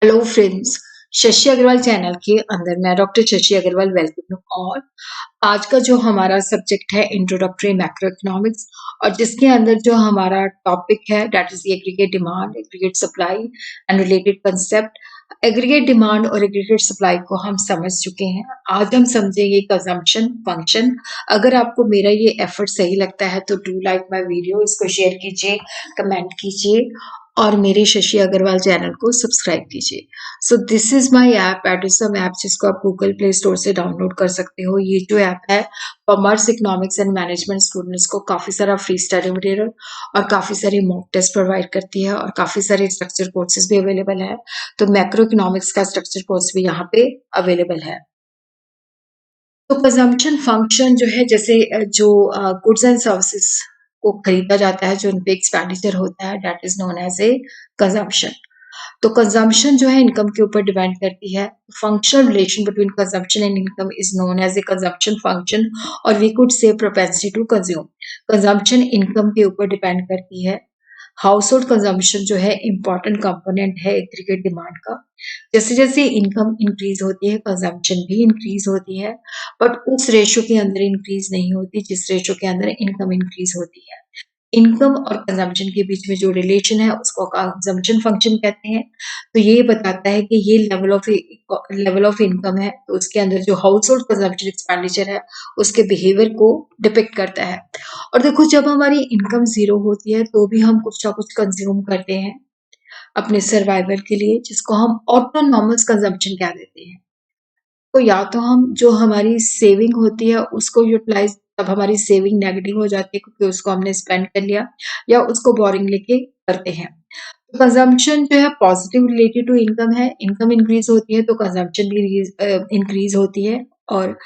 Hello friends, Shashi Agarwal channel के अंदर मैं doctor Shashi Agarwal welcome you all. आज का जो हमारा सब्जेक्ट है इंट्रोडक्टरी मैक्रो इकोनॉमिक्स और जिसके अंदर जो हमारा टॉपिक है that is aggregate demand, aggregate supply and related concept. Aggregate demand और एग्रीगेट सप्लाई को हम समझ चुके हैं। आज हम समझेंगे कंजम्पशन फंक्शन। अगर आपको मेरा ये एफर्ट सही लगता है तो डू लाइक माय वीडियो, इसको शेयर कीजिए, कमेंट कीजिए और मेरे शशि अग्रवाल चैनल को सब्सक्राइब कीजिए। So this is my app, एडिसम ऐप, जिसको आप गूगल प्ले स्टोर से डाउनलोड कर सकते हो। ये जो ऐप है commerce, economics and management students को काफी सारा फ्री स्टडी मटेरियल और काफी सारे मॉक टेस्ट प्रोवाइड करती है और काफी सारे स्ट्रक्चर कोर्सेज भी अवेलेबल है। तो मैक्रो इकोनॉमिक्स का स्ट्रक्चर कोर्स भी यहाँ पे अवेलेबल है। तो कंजम्पशन फंक्शन जो है, जैसे जो गुड्स एंड सर्विसेज को खरीदा जाता है, जो उन पे एक्सपेंडिचर होता है, that is known as a consumption. तो कंजम्पशन जो है इनकम के ऊपर डिपेंड करती है। Functional relation between consumption and income is known as a consumption function और we could say propensity to consume. Consumption income के ऊपर डिपेंड करती है। हाउस होल्ड कंजम्पशन जो है इम्पॉर्टेंट कंपोनेंट है एग्रीगेट डिमांड का। जैसे जैसे इनकम इंक्रीज होती है कंजम्पशन भी इंक्रीज होती है, बट उस रेशो के अंदर इंक्रीज नहीं होती जिस रेशो के अंदर इनकम इंक्रीज होती है। इनकम और कंजम्पशन के बीच में जो रिलेशन है उसको कंजम्पशन फंक्शन कहते हैं। तो ये बताता है कि ये लेवल ऑफ इनकम है, तो उसके अंदर जो हाउस होल्ड कंजम्पशन एक्सपेंडिचर है उसके बिहेवियर को डिपिक्ट करता है। और देखो, जब हमारी इनकम जीरो होती है तो भी हम कुछ ना कुछ कंज्यूम करते हैं अपने सर्वाइवल के लिए, जिसको हम ऑटोनॉमस कंजम्पशन कह देते हैं। तो या तो हम जो हमारी सेविंग होती है उसको यूटिलाइज, तब हमारी सेविंग नेगेटिव हो जाती है क्योंकि उसको हमने स्पेंड कर लिया, या उसको बोरिंग लेके करते हैं। तो कंजम्पशन जो है पॉजिटिव रिलेटेड टू इनकम है। इनकम इंक्रीज होती है तो कंजम्पशन भी इंक्रीज होती है, और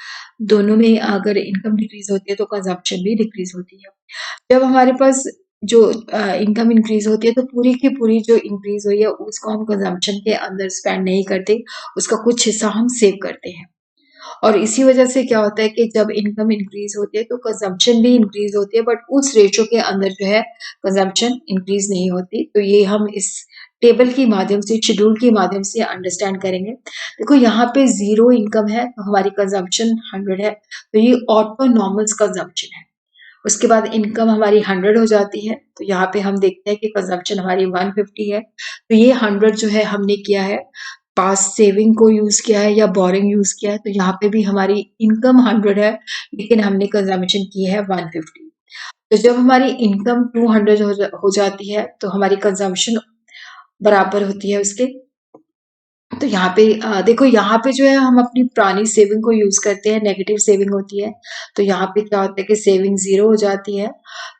दोनों में अगर इनकम डिक्रीज होती है तो कंजम्पशन भी डिक्रीज होती है। जब हमारे पास जो इनकम इंक्रीज होती है तो पूरी की पूरी जो इंक्रीज हुई है उसको हम कंजम्पशन के अंदर स्पेंड नहीं करते, उसका कुछ हिस्सा हम सेव करते हैं। और इसी वजह से क्या होता है कि जब इनकम इंक्रीज होती है तो कंजम्पशन भी इंक्रीज होती है, बट उस रेशो के अंदर जो है कंजम्पशन इंक्रीज नहीं होती। तो ये हम इस टेबल के माध्यम से, शेड्यूल के माध्यम से अंडरस्टैंड करेंगे। देखो, यहाँ पे जीरो इनकम है तो हमारी कंजम्पशन 100 है, तो ये ऑटोनॉमस कंजम्पशन है। उसके बाद इनकम हमारी 100 हो जाती है तो यहाँ पे हम देखते हैं कि कंजम्पशन हमारी 150 है। तो ये 100 जो है हमने किया है पास सेविंग को यूज किया है या बोरिंग यूज किया है, तो यहाँ पे भी हमारी इनकम 100 है लेकिन हमने कंजम्पशन की है 150। तो जब हमारी इनकम 200 हो जाती है तो हमारी कंजम्पशन बराबर होती है उसके। तो यहाँ पे देखो, यहाँ पे जो है हम अपनी पुरानी सेविंग को यूज करते हैं, नेगेटिव सेविंग होती है। तो यहाँ पे क्या होता है कि सेविंग जीरो हो जाती है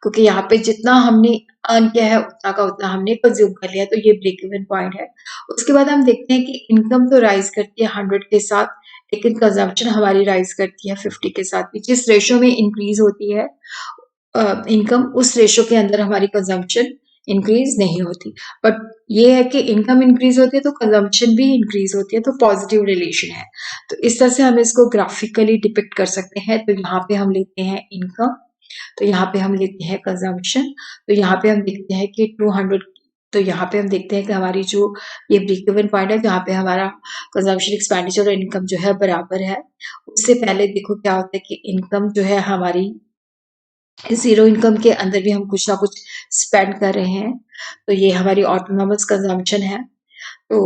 क्योंकि यहाँ पे जितना हमने अर्न किया है उतना का उतना हमने कंज्यूम कर लिया, तो ये ब्रेक इवन पॉइंट है। उसके बाद हम देखते हैं कि इनकम तो राइज करती है 100 के साथ, लेकिन कंजम्पशन हमारी राइज करती है 50 के साथ। जिस रेशो में इंक्रीज होती है इनकम, उस रेशो के अंदर हमारी कंजम्पशन इंक्रीज नहीं होती। बट ये है कि इनकम इंक्रीज होती है तो कंजम्पशन भी इंक्रीज होती है, तो पॉजिटिव रिलेशन है। तो इस तरह से हम इसको ग्राफिकली डिपिक्ट कर सकते हैं। तो यहाँ पे हम लेते हैं इनकम, तो यहाँ पे हम लेते हैं कंजम्पशन। तो यहाँ पे हम देखते हैं कि 200, तो यहाँ पे हम देखते हैं कि हमारी जो ये ब्रेक इवन पॉइंट है जहाँ पे हमारा कंजम्पशन एक्सपेंडिचर और इनकम जो है बराबर है। उससे पहले देखो क्या होता है कि इनकम जो है हमारी जीरो इनकम के अंदर भी हम कुछ ना कुछ स्पेंड कर रहे हैं, तो ये हमारी ऑटोनॉमस कंजम्पशन है। तो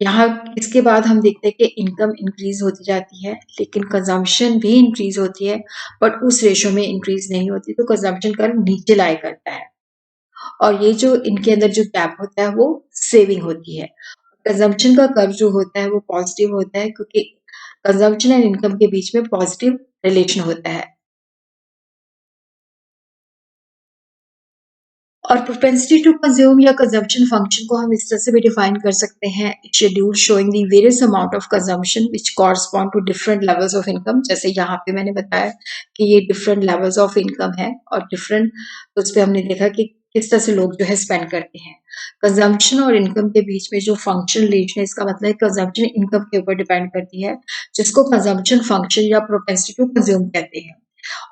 यहाँ इसके बाद हम देखते हैं कि इनकम इंक्रीज होती जाती है लेकिन कंजम्पशन भी इंक्रीज होती है, बट उस रेशो में इंक्रीज नहीं होती, तो कंजम्पशन कर्व नीचे लाई करता है। और ये जो इनके अंदर जो गैप होता है वो सेविंग होती है। कंजम्पशन का कर्व जो होता है वो पॉजिटिव होता है क्योंकि कंजम्पशन एंड इनकम के बीच में पॉजिटिव रिलेशन होता है। और प्रोपेंसिटी टू कंज्यूम या कंजम्पशन फंक्शन को हम इस तरह से भी डिफाइन कर सकते हैं, schedule showing the various amount of consumption which correspond to different levels of income. जैसे यहाँ पे मैंने बताया कि ये डिफरेंट लेवल्स ऑफ इनकम है और डिफरेंट, तो उस पे हमने देखा कि किस तरह से लोग जो है स्पेंड करते हैं। कंजम्पशन और इनकम के बीच में जो फंक्शन रिलेशन है, इसका मतलब है कंजम्पशन इनकम के ऊपर डिपेंड करती है, जिसको कंजम्पशन फंक्शन या प्रोपेंसिटी टू कंज्यूम कहते हैं।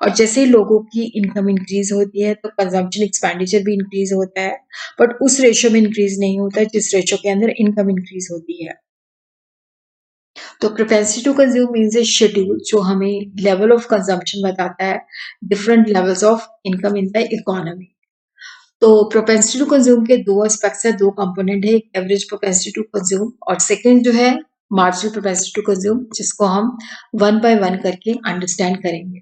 और जैसे ही लोगों की इनकम इंक्रीज होती है तो कंजम्पशन एक्सपेंडिचर भी इंक्रीज होता है, बट उस रेशियो में इंक्रीज नहीं होता है जिस रेशियो के अंदर इनकम इंक्रीज होती है। तो propensity to consume means a schedule जो हमें लेवल ऑफ कंजम्पशन बताता है, different levels of income in the economy. तो प्रोपेंसिटी टू कंज्यूम के दो एस्पेक्ट्स है, दो कंपोनेंट है, एक एवरेज प्रोपेंसिटी टू कंज्यूम और सेकंड जो है मार्जिनल प्रोपेंसिटी टू कंज्यूम, जिसको हम वन बाय वन करके अंडरस्टैंड करेंगे।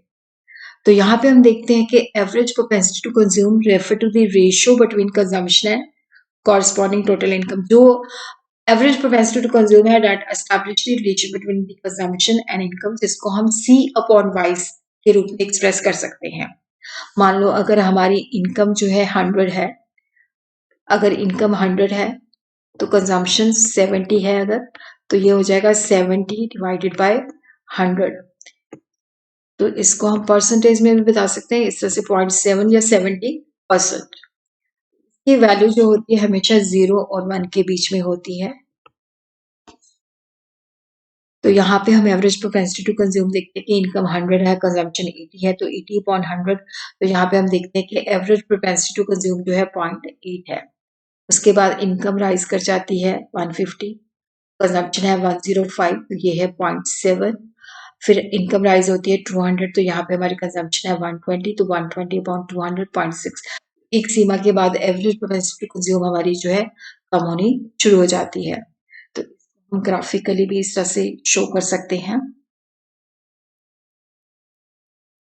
तो यहाँ पे हम देखते हैं कि average propensity to consume refer to the ratio between consumption and corresponding total income. जो एवरेज प्रोपेंसिटी टू कंज्यूम है that establish the relation between the consumption and income, जिसको हम सी अपॉन वाइस के रूप में एक्सप्रेस कर सकते हैं। मान लो अगर हमारी इनकम जो है 100 है, अगर इनकम 100 है तो कंजम्पशन 70 है, अगर तो ये हो जाएगा 70 डिवाइडेड बाय 100। तो इसको हम परसेंटेज में भी बता सकते हैं इस तरह से 0.7 या 70%। ये वैल्यू जो होती है हमेशा 0 और 1 के बीच में होती है। तो यहाँ पे हम एवरेज प्रोपेंसिटी टू कंज्यूम देखते हैं कि इनकम 100 है, कंजम्पशन 80 है, तो 80 अपॉन 100। तो यहाँ पे हम देखते हैं कि एवरेज प्रोपेंसिटी टू कंज्यूम जो है 0.8 है। उसके बाद इनकम राइज कर जाती है 150, कंजम्पशन है 105, तो ये है 0.7। फिर इनकम राइज होती है 200, तो यहाँ पे हमारी कंजम्पशन है 120, तो 120 अपॉन 200 0.6। एक सीमा के बाद एवरेज प्रोपेंसिटी टू कंज्यूम हमारी जो है कम होनी शुरू हो जाती है। तो हम ग्राफिकली भी इस तरह से शो कर सकते हैं।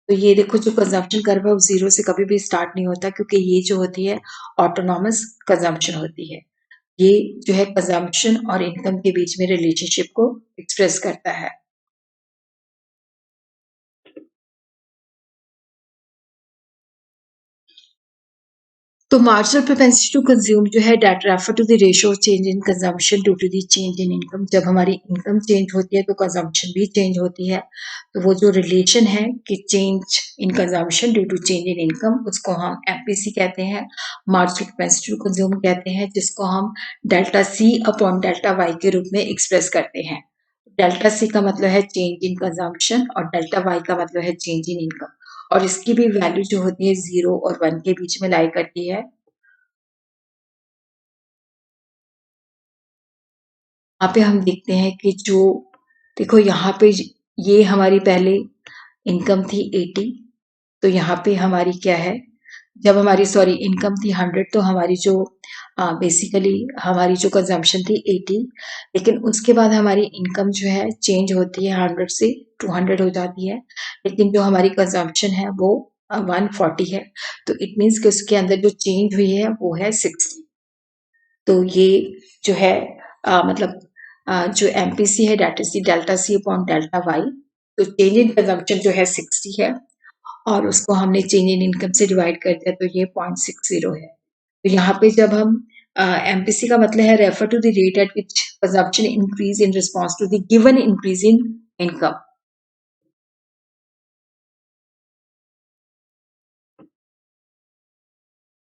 तो ये देखो जो कंजम्पशन कर्व है वो 0 से कभी भी स्टार्ट नहीं होता, क्योंकि ये जो होती है ऑटोनॉमस कंजम्पशन होती है। ये जो है कंजम्पशन और इनकम के बीच में रिलेशनशिप को एक्सप्रेस करता है। तो मार्जिनल प्रोपेंसिटी टू कंज्यूम जो है that refer to the ratio of change in consumption due to the change in income. जब हमारी इनकम चेंज होती है तो कंजम्पशन भी चेंज होती है। तो वो जो रिलेशन है कि change in consumption due to change in income, उसको हम एमपीसी कहते हैं, मार्जिनल प्रोपेंसिटी टू कंज्यूम कहते हैं, जिसको हम delta C upon delta Y के रूप में एक्सप्रेस करते हैं। डेल्टा सी का मतलब है चेंज इन कंजम्पशन और डेल्टा वाई का मतलब है चेंज इन इनकम, और इसकी भी वैल्यू जो होती है 0 और 1 के बीच में लाई करती है। यहाँ पे हम देखते हैं कि जो देखो यहाँ पे ये हमारी पहले इनकम थी 80, तो यहाँ पे हमारी क्या है, जब हमारी सॉरी इनकम थी 100 तो हमारी जो बेसिकली हमारी जो कंजम्पशन थी 80, लेकिन उसके बाद हमारी इनकम जो है चेंज होती है 100 से 200 हो जाती है, लेकिन जो हमारी कंजम्पशन है वो 140 है। तो इट मीन्स कि उसके अंदर जो चेंज हुई है वो है 60। तो ये जो है मतलब जो एमपीसी है that is the delta C upon delta Y. तो चेंज इन कंजम्पशन जो है 60 है और उसको हमने चेंज इन इनकम से डिवाइड कर दिया, तो ये 0.60 है। तो यहाँ पे जब हम एमपीसी का मतलब है refer to the rate at which consumption increase in response to the given increase in income.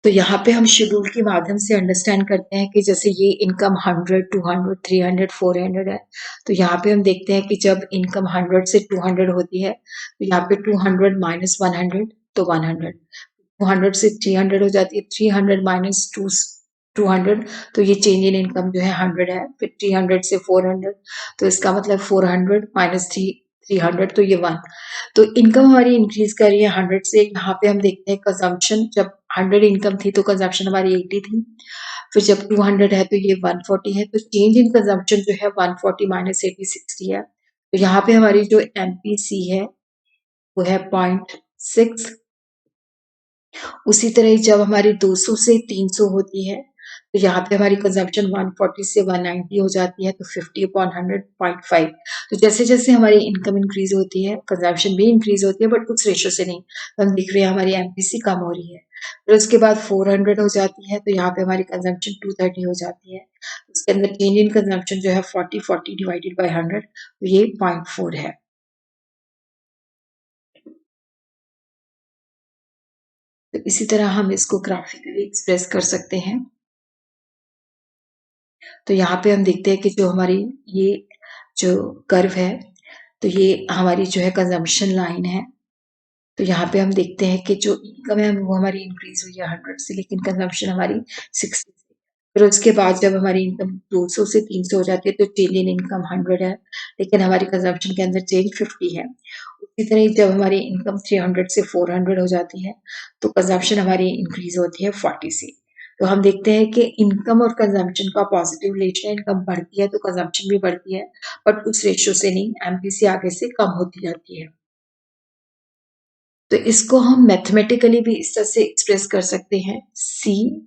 तो यहाँ पे हम शेड्यूल के माध्यम से अंडरस्टैंड करते हैं कि जैसे ये इनकम 100, 200, 300, 400 है। तो यहाँ पे हम देखते हैं कि जब इनकम 100 से 200 होती है तो यहाँ पे 200 माइनस 100 तो 100, 200 से 300 हो जाती है, 300 माइनस 200 तो ये चेंज इन इनकम जो है 100 है। फिर 300 से 400 तो इसका मतलब 400 माइनस 300 तो ये 1। तो इनकम हमारी इंक्रीज कर रही है 100 से। यहाँ पे हम देखते हैं कंजम्पशन, जब 100 इनकम थी तो कंजम्पशन हमारी 80 थी, फिर जब 200 है तो ये 140 है। तो चेंज इन कंजम्पशन जो है 140 माइनस 80 60 है। तो यहाँ पे हमारी जो एमपीसी है वो है 0.6। उसी तरह जब हमारी 200 से 300 होती है तो यहाँ पे हमारी कंजम्पशन 140 से 190 हो जाती है, तो 50 अपॉन 100 0.5। तो जैसे जैसे हमारी इनकम इंक्रीज होती है कंजम्पशन भी इंक्रीज होती है, बट उस रेशो से नहीं। तो हम देख रहे हैं हमारी एमपीसी कम हो रही है। फिर उसके बाद 400 हो जाती है तो यहाँ पे हमारी कंजम्पशन 230 हो जाती है। उसके अंदर चेंज इन कंजम्पशन जो है 40 डिवाइडेड बाई 100, तो ये 0.4 है। तो इसी तरह हम इसको ग्राफिकली एक्सप्रेस कर सकते हैं। तो यहाँ पे हम देखते हैं कि जो हमारी ये जो कर्व है, तो ये हमारी जो है कंजम्पशन लाइन है। तो यहाँ पे हम देखते हैं कि जो इनकम है वो हमारी इंक्रीज हुई है 100 से, लेकिन कंजम्पशन हमारी 60 से। फिर उसके बाद जब हमारी इनकम 200 से 300 हो जाती है तो चेंज इन इनकम 100 है, लेकिन हमारी कंजम्पशन के अंदर चेंज 50 है। उसी तरह जब हमारी इनकम 300 से 400 हो जाती है तो कंजम्पशन हमारी इंक्रीज होती है 40 से। तो हम देखते हैं कि इनकम और कंजम्पशन का पॉजिटिव रिलेशन है, इनकम बढ़ती है तो कंजम्पशन भी बढ़ती है, बट उस रेशियो से नहीं, एमपीसी आगे से कम होती जाती है। तो इसको हम मैथमेटिकली भी इस तरह से एक्सप्रेस कर सकते हैं, C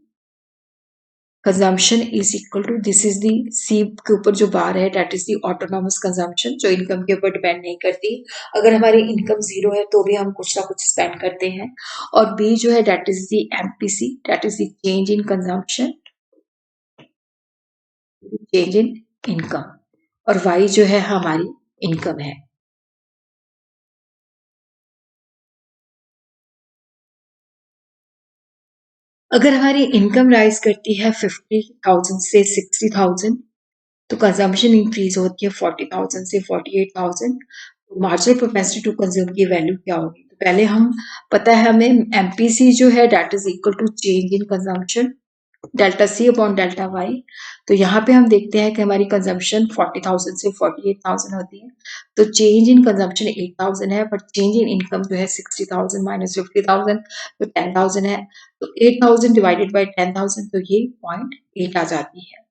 consumption is equal to, this is the C के ऊपर जो बार है that is the autonomous consumption, जो इनकम के ऊपर डिपेंड नहीं करती। अगर हमारी इनकम जीरो है तो भी हम कुछ ना कुछ स्पेंड करते हैं। और बी जो है that is the MPC, that is the change in consumption, change in income. और वाई जो है हमारी इनकम है। अगर हमारी इनकम राइज करती है 50,000 से 60,000, तो कंजम्पशन इंक्रीज होती है 40,000 से 48,000। तो मार्जिनल प्रोपेंसिटी टू कंज्यूम की वैल्यू क्या होगी? तो पहले हम, पता है हमें एमपीसी जो है that is equal to change in consumption delta C upon delta Y. तो यहाँ पे हम देखते हैं कि हमारी कंजम्पशन 40,000 से 48,000 होती है, तो चेंज इन कंजम्पशन 8,000 है, बट चेंज इन इनकम जो है 60,000 माइनस 50,000, तो 10,000 है। तो 8,000 डिवाइडेड बाई 10,000, तो ये 0.8 आ जाती है।